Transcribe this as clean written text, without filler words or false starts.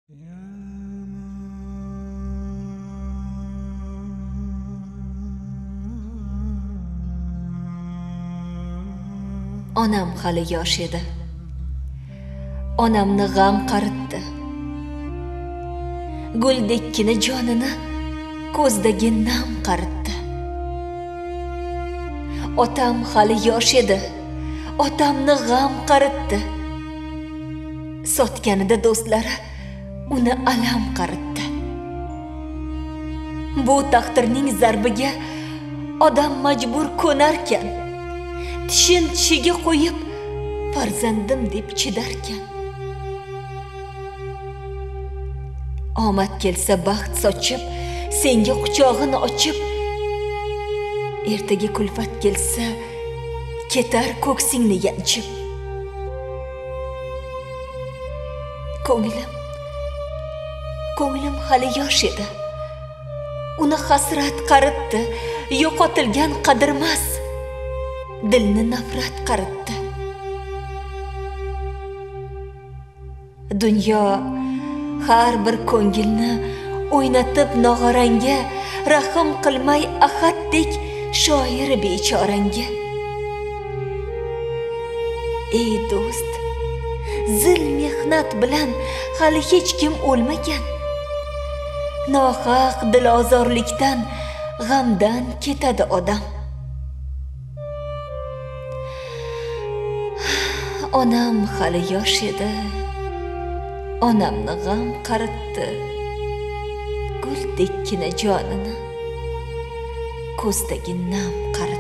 Onam hali yosh edi. Onamni g'am qaritdi. Guldekkina jonini ko'zdagi nam qaritdi. Otam hali yosh edi. Otamni g'am qaritdi. Sotganida do'stlari uni alam qaritdi. Bu taqdirning zarbiga odam majbur ko'narkan, tishin tishiga qo'yib farzandim deb chidarkan. Omad kelsa baxt sochib, senga quchog'ini ochib, ertaga kulfat kelsa ketar ko'ksingni yanchib. Ko'nglim hali yosh edi. Uni hasrat qaritdi, yo'qotilgan qadrmas, dilni nafrat qaritdi. Dunyo har bir ko'ngilni o'ynatib nog'oranga, rahim qilmay ahaddik shoir bechoranga. Ey do'st, zil mehnat bilan hali hech kim o'lmagan. Nohaq dilozorlikdan, g'amdan ketadi odam. Onam hali yosh edi. Onamni g'am qaritdi. Guldekkina jonini ko'zdagi nam qaritdi.